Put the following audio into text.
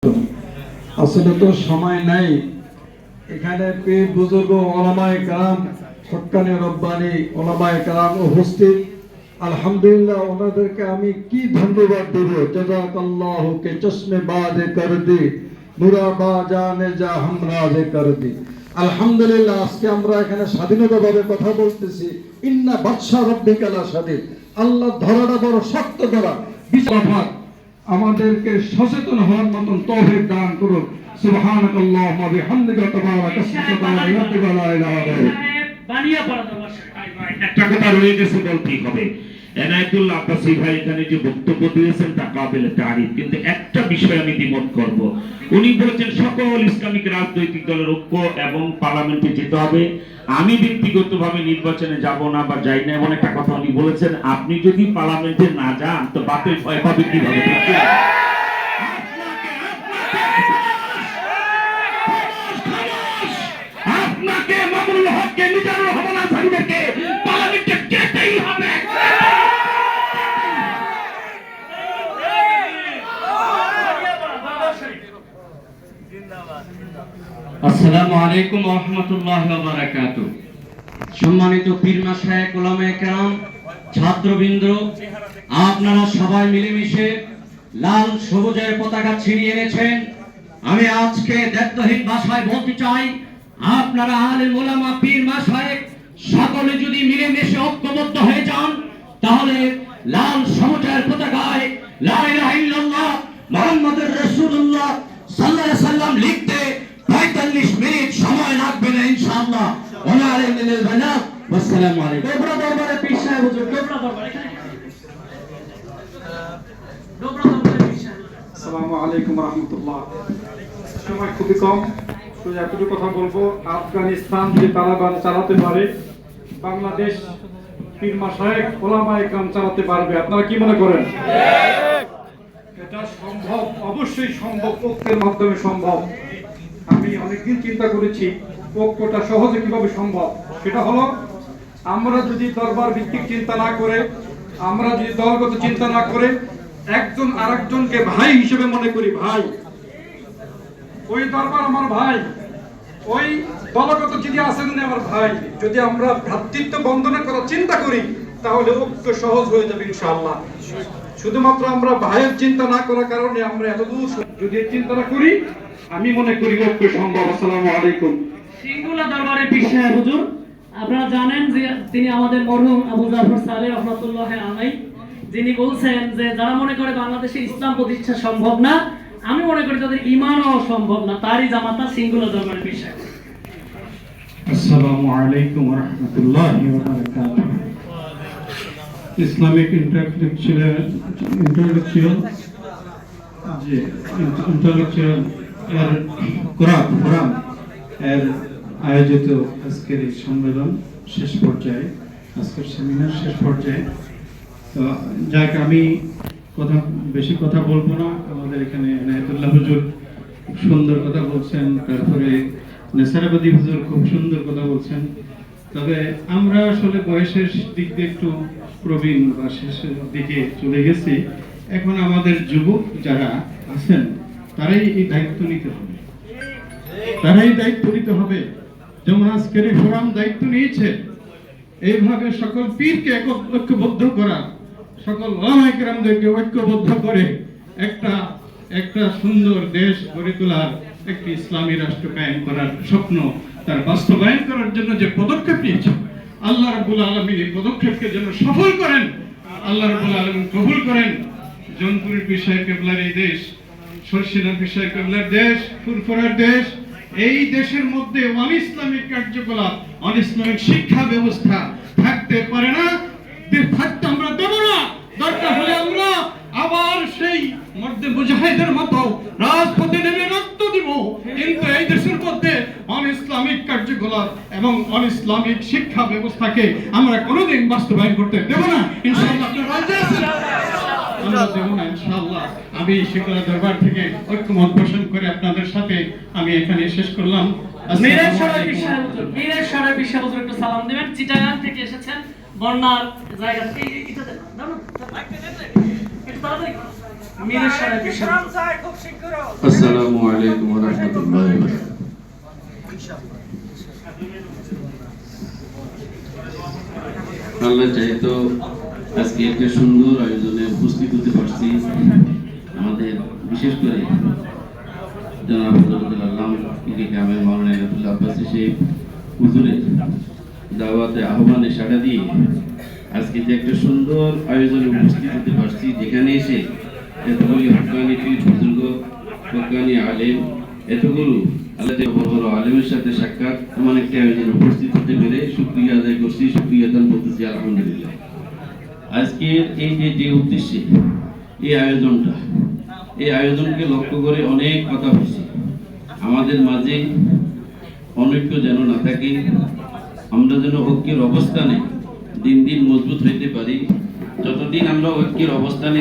আসলে তো সময় নাই। এখানে পীর বুজুর্গ ওলামায়ে কেরাম হক্কানি রব্বানি ওলামায়ে কেরাম উপস্থিত। আলহামদুলিল্লাহ, ওনাদেরকে আমি কি ধন্যবাদ দেব। জাযাকাল্লাহু কে চশমে বাদে কর দি মুরাবা জানে যা হামরাজে কর দি। আলহামদুলিল্লাহ, আজকে আমরা এখানে স্বাধীনতাভাবে কথা বলতেছি। ইন্না বাদশা রব্বিকা লা শাদীদ। আল্লাহ ধরাটা বড় শক্ত ধরা। বিশ্বভাগ আমাদেরকে সচেতন হওয়ার মতন তৌফিক দান করুন। সুবহানাকাল্লাহুম্মা বিহামদিকা তাবারাকা ইসমুকা ওয়া বিহামদিকা লা ইলাহা ইল্লা বানিয়া পড়া দরকার। একটা কথা রয়ে গেছে, বলতেই হবে। এনায়েতুল্লাহ আব্বাসী ভাই এখানে যে বক্তব্য দিয়েছেন তা কাবিলে তারিফ, কিন্তু একটা বিষয় আমি দ্বিমত করব। উনি বলেছেন সকল ইসলামিক রাজনৈতিক দলের ঐক্য এবং পার্লামেন্টে যেতে হবে। আমি ব্যক্তিগতভাবে নির্বাচনে যাব না বা যাই না, এমন একটা কথা উনি বলেছেন। আপনি যদি পার্লামেন্টে না যান তো বাতিল ভয় পাবে কিভাবে? আপনাকে মামুনুল হককে মিজানুর রহমান আজহারীদেরকে পার্লামেন্টে যেতেই হবে। আসসালামু আলাইকুম ওয়া রাহমাতুল্লাহি ওয়া বারাকাতুহু। সম্মানিত পীর মাশায়েখ ওলামায়ে কেরাম, ছাত্রবৃন্দ, আপনারা সবাই মিলেমিশে লাল সবুজের পতাকা ছিনিয়ে এনেছেন। আমি আজকে দায়িত্বহীন ভাষায় বলতে চাই, আপনারা আলেম ওলামা পীর মাশায়েখ সকলে যদি মিলেমিশে ঐক্যবদ্ধ হয়ে যান, তাহলে লাল সবুজের পতাকায় লা ইলাহা ইল্লাল্লাহ মুহাম্মাদুর রাসূলুল্লাহ সাল্লাল্লাহু আলাইহি সাল্লাম লিখতে 45 মিনিট সময় লাগবে না ইনশাআল্লাহ। ওয়া আলাইকুম বানা আসসালামু আলাইকুম। ডোবরা দরবারে পীর সাহেব হুজুর, ডোবরা দরবারে এখানে ডোবরা দরবারে পীর সাহেব। আসসালামু আলাইকুম ওয়া রাহমাতুল্লাহ। সময় খুবই কম, শুধু এতটুকু কথা বলবো। আফগানিস্তান যদি তালেবান চালাতে পারে, বাংলাদেশ পীর মাশায়েখ ওলামায়ে কেরাম চালাতে পারবে। আপনারা কি মনে করেন? এটা সম্ভব, অবশ্যই সম্ভব, ঐক্যের মাধ্যমে সম্ভব। আমি অনেকদিন চিন্তা করেছি ঐক্যটা সহজে কিভাবে সম্ভব। সেটা হলো, আমরা যদি দরবার ভিত্তিক চিন্তা না করে, আমরা যদি দলগত চিন্তা না করে একজন আরেকজনকে ভাই হিসেবে মনে করি, ভাই, ওই দরবার আমার ভাই, ওই দলগত যদি আছেন আমার ভাই, যদি আমরা ভ্রাতৃত্ব বন্ধনে করার চিন্তা করি, তাহলে ঐক্য সহজ হয়ে যাবে ইনশাআল্লাহ। শুধুমাত্র আমরা ভাইয়ের চিন্তা না করার কারণে আমরা এতদূর যদি চিন্তাটা করি, আমি মনে করি ঐক্য সম্ভব। আসসালামু আলাইকুম। সিঙ্গুলা দরবারে পীর সাহেব হুজুর, আপনারা জানেন যে তিনি আমাদের মরহুম আবু জাফর সালেহ রাহমাতুল্লাহি আলাইহি, যিনি বলছেন যে যারা মনে করে বাংলাদেশে ইসলাম প্রতিষ্ঠা সম্ভব না, আমি মনে করি তাদের ঈমানও সম্ভব না। তারই জামাতা সিঙ্গুলা দরবারে পীর সাহেব। আসসালামু আলাইকুম ওয়া রাহমাতুল্লাহি ওয়া বারাকাতুহু। ইসলামিক ইন্টেলেকচুয়াল এর কোরআন এর আয়োজিত আজকের এই সম্মেলন শেষ পর্যায়ে, আজকের সেমিনার শেষ পর্যায়ে। তো যাক, আমি বেশি কথা বলবো না। আমাদের এখানে এনায়েতুল্লাহ হুজুর খুব সুন্দর কথা বলছেন, তারপরে নেসারাবাদী হুজুর খুব সুন্দর কথা বলছেন। তবে আমরা আসলে বয়সের দিক দিয়ে একটু প্রবীণ বা শেষের দিকে চলে গেছি। এখন আমাদের যুবক যারা আছেন তারাই এই দায়িত্ব নিতে হবে, যেমন আজকের এই ফোরাম দায়িত্ব নিয়েছে এইভাবে সকল পীরকে ঐক্যবদ্ধ করা, সকল ওলামায়ে কেরামদেরকে ঐক্যবদ্ধ করে একটা সুন্দর দেশ গড়ে তোলার, একটি ইসলামী রাষ্ট্র কায়েম করার স্বপ্ন তার বাস্তবায়ন করার জন্য যে পদক্ষেপ নিয়েছে, আল্লাহ রাব্বুল আলামিন এই পদক্ষেপকে যেন সফল করেন, আল্লাহ রাব্বুল আলামিন কবুল করেন। জৌনপুর পীর সাহেব কেবলার এই দেশ, শর্ষিনা পীর সাহেব কেবলার দেশ, ফুরফুরার দেশ, এই দেশের মধ্যে অনিসলামিক কার্যকলাপ, অনিসলামিক শিক্ষা ব্যবস্থা থাকতে পারে না, থাকতে আমরা দেব না। দরকার হলে আমরা আবার সেই মধ্যে মুজাহিদের মতো রাজপথে নেমে রক্ত দিব, কিন্তু এই দেশের মধ্যে অনিসলামিক কার্যকলাপ এবং অনিসলামিক শিক্ষা ব্যবস্থাকে আমরা কোনোদিন বাস্তবায়ন করতে দেব না ইনশাআল্লাহ। আপনারা রাজি আছেন? আমরা দেব না ইনশাআল্লাহ। আমি শিকলা দরবার থেকে ঐক্যমত পোষণ করে আপনাদের সাথে আমি এখানে শেষ করলাম। মিরাজ সাহেব পীর সাহেব একটু সালাম দিবেন। চিটাগাং থেকে এসেছেন, বন্যার জায়গা থেকে। এটা দাও না, একটু তাড়াতাড়ি। আসসালামু আলাইকুম ওয়া রাহমাতুল্লাহি ওয়া বারাকাতুহু। আল্লাহ চাইতো আজকে একটা সুন্দর আয়োজনে উপস্থিত হতে পারছি। আমাদের বিশেষ করে জনাব হযরতুল আল্লাম পীর কামেল মাওলানা ইনায়াতুল্লাহ আব্বাসী সাহেব হুজুরের দাওয়াতে আহ্বানে সাড়া দিয়ে আজকে যে একটা সুন্দর আয়োজনে উপস্থিত হতে পারছি, যেখানে এসে এতগুলি হক্কানি পীর বুজুর্গ, হক্কানি আলেম, এতগুলো আল্লাহ বড় বড় আলেমের সাথে সাক্ষাৎ এমন একটা আয়োজনে উপস্থিত হতে পেরে শুকরিয়া আদায় করছি, শুকরিয়া দান করতেছি আলহামদুলিল্লাহ। আজকের এই যে উদ্দেশ্যে এই আয়োজনটা, এই আয়োজনকে লক্ষ্য করে অনেক কথা হয়েছে। আমাদের মাঝে অনৈক্য যেন না থাকে, আমরা যেন ঐক্যের অবস্থানে দিন দিন মজবুত হইতে পারি। যতদিন আমরা ঐক্যের অবস্থানে